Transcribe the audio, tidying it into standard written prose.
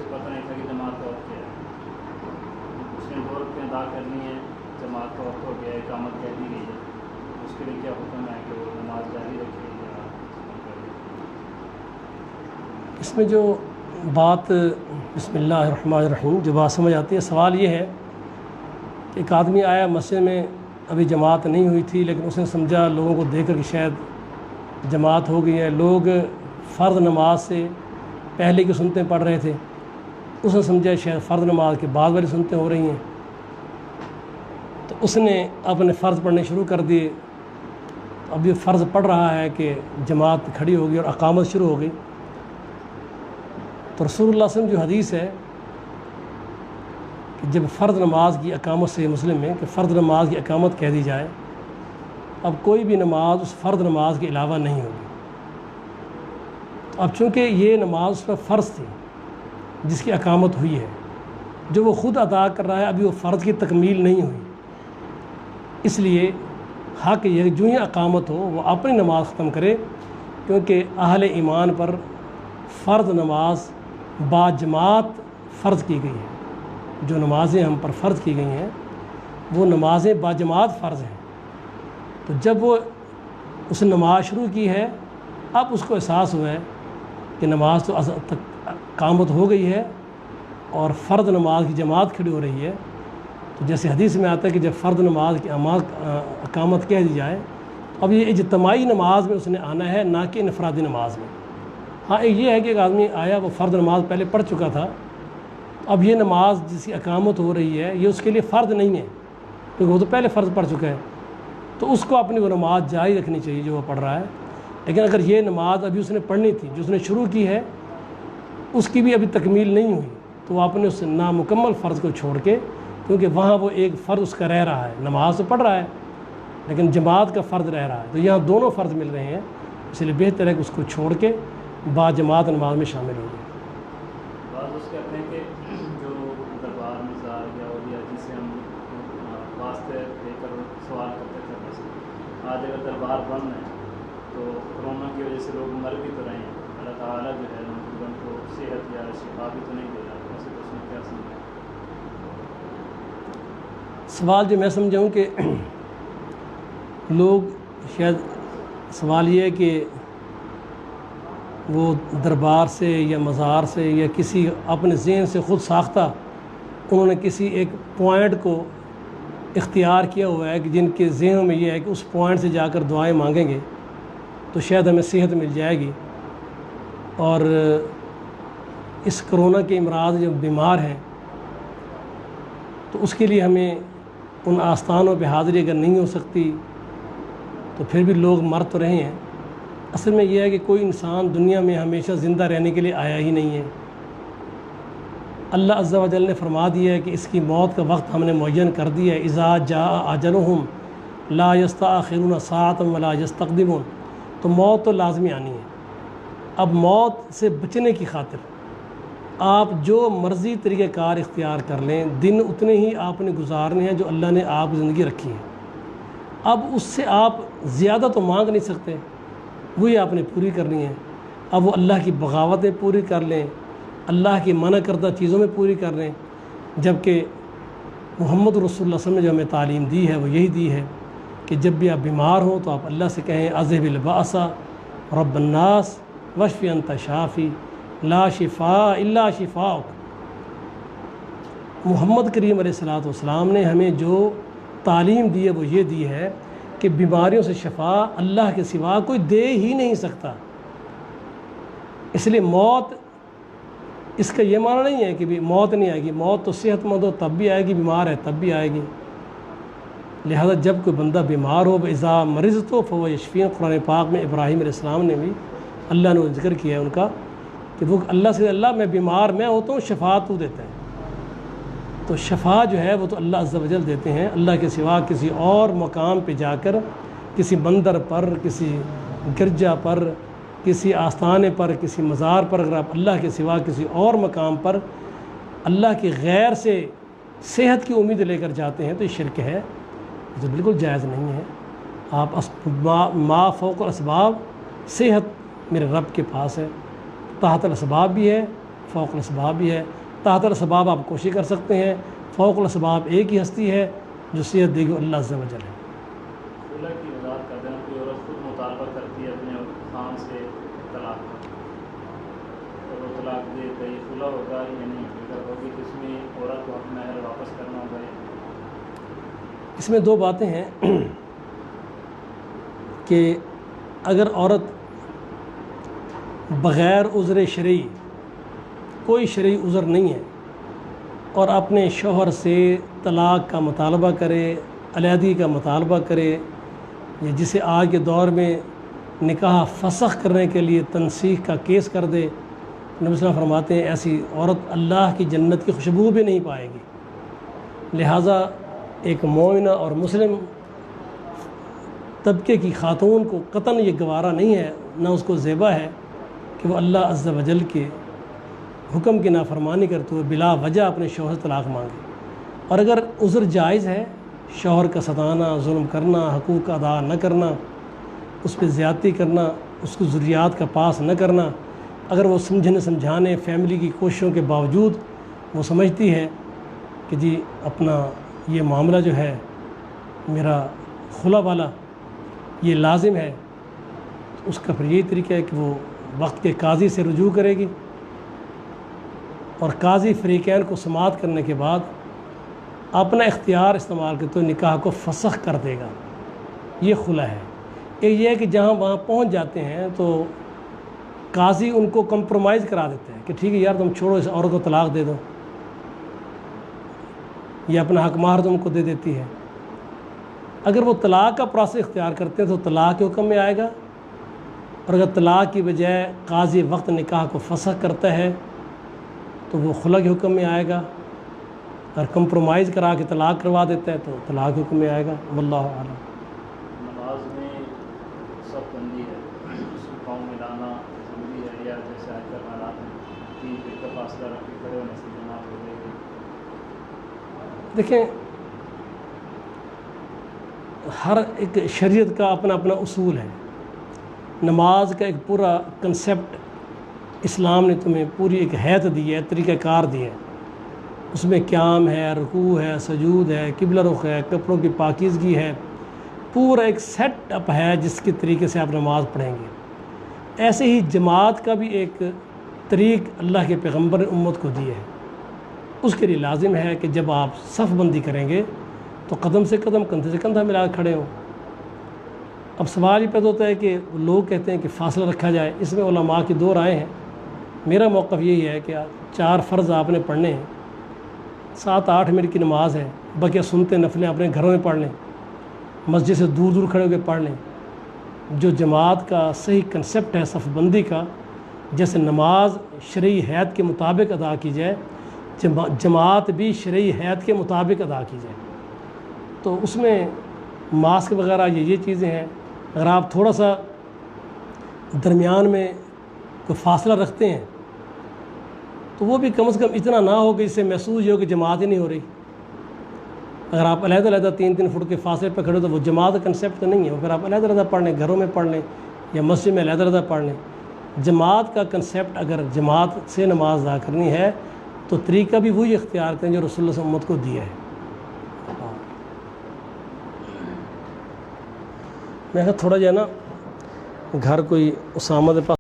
اسے پتہ نہیں تھا کہ جماعت کا وقت کیا ہے، اس نے 2 رکعتیں ادا کرنی ہے، جماعت کا وقت ہو گیا ہے، اقامت کہہ دی گئی ہے، اس کے لیے کیا حکم ہے کہ وہ نماز جاری رکھے یا ختم کر دے؟ اس میں جو بات بسم اللہ الرحمن الرحیم جو بات سمجھ آتی ہے، سوال یہ ہے کہ ایک آدمی آیا مسجد میں، ابھی جماعت نہیں ہوئی تھی، لیکن اس نے سمجھا لوگوں کو دیکھ کر کہ شاید جماعت ہو گئی ہے، لوگ فرض نماز سے پہلے کی سنتیں پڑھ رہے تھے، اس نے سمجھا شاید فرض نماز کے بعد والی سنتیں ہو رہی ہیں، تو اس نے اپنے فرض پڑھنے شروع کر دیے۔ اب یہ فرض پڑھ رہا ہے کہ جماعت کھڑی ہوگی اور اقامت شروع ہو گئی، تو رسول اللہ صلی اللہ علیہ وسلم جو حدیث ہے کہ جب فرض نماز کی اقامت سے مسلم میں کہ فرض نماز کی اقامت کہہ دی جائے، اب کوئی بھی نماز اس فرض نماز کے علاوہ نہیں ہوگی۔ اب چونکہ یہ نماز اس پر فرض تھی جس کی اقامت ہوئی ہے، جو وہ خود ادا کر رہا ہے ابھی وہ فرض کی تکمیل نہیں ہوئی، اس لیے حق یہ جو ہی اقامت ہو وہ اپنی نماز ختم کرے، کیونکہ اہل ایمان پر فرض نماز با جماعت فرض کی گئی ہے۔ جو نمازیں ہم پر فرض کی گئی ہیں وہ نمازیں با جماعت فرض ہیں، تو جب وہ اس نے نماز شروع کی ہے، اب اس کو احساس ہوا ہے کہ نماز تو اقامت ہو گئی ہے اور فرض نماز کی جماعت کھڑی ہو رہی ہے، تو جیسے حدیث میں آتا ہے کہ جب فرض نماز کی اقامت کہہ دی جائے، اب یہ اجتماعی نماز میں اس نے آنا ہے، نہ کہ انفرادی نماز میں۔ ہاں ایک یہ ہے کہ ایک آدمی آیا وہ فرض نماز پہلے پڑھ چکا تھا، اب یہ نماز جس کی اقامت ہو رہی ہے یہ اس کے لیے فرض نہیں ہے، کیونکہ وہ تو پہلے فرض پڑھ چکا ہے، تو اس کو اپنی وہ نماز جاری رکھنی چاہیے جو وہ پڑھ رہا ہے۔ لیکن اگر یہ نماز ابھی اس نے پڑھنی تھی جو اس نے شروع کی ہے، اس کی بھی ابھی تکمیل نہیں ہوئی، تو وہ اپنے اس نامکمل فرض کو چھوڑ کے، کیونکہ وہاں وہ ایک فرض اس کا رہ رہا ہے، نماز تو پڑھ رہا ہے لیکن جماعت کا فرض رہ رہا ہے، تو یہاں دونوں فرض مل رہے ہیں، اس لیے بہتر ہے کہ اس کو چھوڑ کے با جماعت نماز میں شامل ہو جائے۔ بعض اس کہتے ہیں کہ جو دربار مزار یا اولیاء جس سے ہم واسطے لے کر سوال کرتے تھے، بس آج اگر دربار بند ہے تو کورونا کی وجہ سے لوگ مر بھی تو رہے ہیں، اللہ تعالیٰ جو ہے ان کو صحت یا شفا بھی تو نہیں دے رہا، ویسے تو اس میں کیا سمجھا؟ سوال جو میں سمجھاؤں کہ لوگ شاید سوال یہ ہے کہ وہ دربار سے یا مزار سے یا کسی اپنے ذہن سے خود ساختہ انہوں نے کسی ایک پوائنٹ کو اختیار کیا ہوا ہے کہ جن کے ذہنوں میں یہ ہے کہ اس پوائنٹ سے جا کر دعائیں مانگیں گے تو شاید ہمیں صحت مل جائے گی، اور اس کرونا کے امراض جو بیمار ہیں تو اس کے لیے ہمیں ان آستانوں پہ حاضری اگر نہیں ہو سکتی تو پھر بھی لوگ مر تو رہے ہیں۔ اصل میں یہ ہے کہ کوئی انسان دنیا میں ہمیشہ زندہ رہنے کے لیے آیا ہی نہیں ہے، اللہ عز و جل نے فرما دیا ہے کہ اس کی موت کا وقت ہم نے معین کر دیا ہے، اذا جاء اجلہم لا یستأخرون ساعۃ ولا یستقدمون، تو موت تو لازمی آنی ہے۔ اب موت سے بچنے کی خاطر آپ جو مرضی طریقہ کار اختیار کر لیں، دن اتنے ہی آپ نے گزارنے ہیں جو اللہ نے آپ زندگی رکھی ہے، اب اس سے آپ زیادہ تو مانگ نہیں سکتے، وہی آپ نے پوری کرنی ہے۔ اب وہ اللہ کی بغاوتیں پوری کر لیں، اللہ کی منع کردہ چیزوں میں پوری کر لیں، جبکہ محمد رسول اللہ صلی اللہ علیہ وسلم نے جو ہمیں تعلیم دی ہے وہ یہی دی ہے کہ جب بھی آپ بیمار ہوں تو آپ اللہ سے کہیں اذهب البأس رب الناس واشف انت شافی لا شفاء الا شفاؤک۔ محمد کریم علیہ الصلوۃ والسلام نے ہمیں جو تعلیم دی ہے وہ یہ دی ہے کہ بیماریوں سے شفا اللہ کے سوا کوئی دے ہی نہیں سکتا، اس لیے موت اس کا یہ معنی نہیں ہے کہ موت نہیں آئے گی، موت تو صحت مند ہو تب بھی آئے گی، بیمار ہے تب بھی آئے گی۔ لہذا جب کوئی بندہ بیمار ہو اذا مرضت فهو یشفین، قرآن پاک میں ابراہیم علیہ السلام نے بھی اللہ نے ذکر کیا ہے ان کا کہ وہ اللہ سے اللہ میں بیمار میں ہوتا ہوں شفا تو دیتا ہے، تو شفا جو ہے وہ تو اللہ عز و جل دیتے ہیں، اللہ کے سوا کسی اور مقام پہ جا کر کسی مندر پر، کسی گرجا پر، کسی آستانے پر، کسی مزار پر اگر آپ اللہ کے سوا کسی اور مقام پر اللہ کے غیر سے صحت کی امید لے کر جاتے ہیں تو یہ شرک ہے، جو بالکل جائز نہیں ہے۔ آپ ما فوق الاسباب، صحت میرے رب کے پاس ہے، تحت الاسباب بھی ہے، فوق الاسباب بھی ہے. تحت الاسباب آپ کوشش کر سکتے ہیں, فوق الاسباب ایک ہی ہستی ہے جو صحت دے گی, اللہ عز و جل ہے. خلا کی وضاحت کر دینا, کوئی عورت خود مطالبہ کرتی ہے اپنے خان سے طلاق کا, اور وہ طلاق دے تو یہ خلا ہوگا یا نہیں, اگر ہوگی تو اس میں عورت کو اپنا مہر واپس کرنا ہوگا. اس میں دو باتیں ہیں کہ اگر عورت بغیر عذر شرعی, کوئی شرعی عذر نہیں ہے, اور اپنے شوہر سے طلاق کا مطالبہ کرے, علیحدگی کا مطالبہ کرے, یا جسے آج کے دور میں نکاح فسخ کرنے کے لیے تنسیخ کا کیس کر دے, نبی صلی اللہ علیہ وسلم فرماتے ہیں ایسی عورت اللہ کی جنت کی خوشبو بھی نہیں پائے گی. لہٰذا ایک مومنہ اور مسلم طبقے کی خاتون کو قطعاً یہ گوارا نہیں ہے, نہ اس کو زیبا ہے کہ وہ اللہ عز و جل کے حکم کی نافرمانی کرتے ہوئے بلا وجہ اپنے شوہر سے طلاق مانگے. اور اگر عذر جائز ہے, شوہر کا ستانا, ظلم کرنا, حقوق ادا نہ کرنا, اس پہ زیادتی کرنا, اس کو ضروریات کا پاس نہ کرنا, اگر وہ سمجھانے فیملی کی کوششوں کے باوجود وہ سمجھتی ہے کہ جی اپنا یہ معاملہ جو ہے میرا خلا والا یہ لازم ہے, تو اس کا پھر یہی طریقہ ہے کہ وہ وقت کے قاضی سے رجوع کرے گی, اور قاضی فریقین کو سماعت کرنے کے بعد اپنا اختیار استعمال کرتے ہوئے نکاح کو فسخ کر دے گا. یہ خلا ہے. ایک یہ ہے کہ جہاں وہاں پہنچ جاتے ہیں تو قاضی ان کو کمپرومائز کرا دیتے ہیں کہ ٹھیک ہے یار تم چھوڑو, اس عورت کو طلاق دے دو, یا اپنا حق مہر تم کو دے دیتی ہے. اگر وہ طلاق کا پروسیس اختیار کرتے ہیں تو طلاق کے حکم میں آئے گا, اور اگر طلاق کی بجائے قاضی وقت نکاح کو فسخ کرتا ہے تو وہ خلا کے حکم میں آئے گا, اور کمپرومائز کرا کے طلاق کروا دیتا ہے تو طلاق کے حکم میں آئے گا. واللہ اعلم. نماز میں سب بندی ہے, اس کو پاؤں میں لانا ضروری ہے, یا جیسے آج کل حالات ہیں 3 فٹ کا فاصلہ رکھ کے کھڑے ہونے سے جماعت ہو جائے گی. دیکھیں ہر ایک شریعت کا اپنا اپنا اصول ہے. نماز کا ایک پورا کنسیپٹ اسلام نے تمہیں پوری ایک حیت دی ہے, طریقہ کار دی ہے. اس میں قیام ہے, رکوع ہے, سجود ہے, قبلہ رخ ہے, کپڑوں کی پاکیزگی ہے, پورا ایک سیٹ اپ ہے جس کے طریقے سے آپ نماز پڑھیں گے. ایسے ہی جماعت کا بھی ایک طریق اللہ کے پیغمبر نے امت کو دی ہے. اس کے لیے لازم ہے کہ جب آپ صف بندی کریں گے تو قدم سے قدم, کندھے سے کندھا ملا کے کھڑے ہوں. اب سوال یہ پیدا ہوتا ہے کہ لوگ کہتے ہیں کہ فاصلہ رکھا جائے. اس میں علماء کی 2 رائے ہیں. میرا موقف یہی ہے کہ 4 فرض آپ نے پڑھنے ہیں, 7-8 منٹ کی نماز ہے, بقیہ سنتے نفلیں اپنے گھروں میں پڑھ لیں, مسجد سے دور دور کھڑے ہو کے پڑھ لیں. جو جماعت کا صحیح کنسیپٹ ہے صف بندی کا, جیسے نماز شرعی حیت کے مطابق ادا کی جائے, جماعت بھی شرعی حیت کے مطابق ادا کی جائے. تو اس میں ماسک وغیرہ یہ چیزیں ہیں. اگر آپ تھوڑا سا درمیان میں کوئی فاصلہ رکھتے ہیں تو وہ بھی کم از کم اتنا نہ ہو کہ اس سے محسوس یہ ہو کہ جماعت ہی نہیں ہو رہی. اگر آپ علیحدہ علیحدہ 3-3 فٹ کے فاصلے پہ کھڑے ہو تو وہ جماعت کا کنسیپٹ تو نہیں ہے. وہ پھر آپ علیحدہ علیحدہ پڑھ لیں, گھروں میں پڑھ لیں, یا مسجد میں علیحدہ علیحدہ پڑھ لیں. جماعت کا کنسیپٹ, اگر جماعت سے نماز ادا کرنی ہے تو طریقہ بھی وہی اختیار کریں جو رسول اللہ صلی اللہ علیہ وسلم امت کو دیا ہے. میں کہا تھوڑا جو ہے نا گھر کوئی اسامہ کے پاس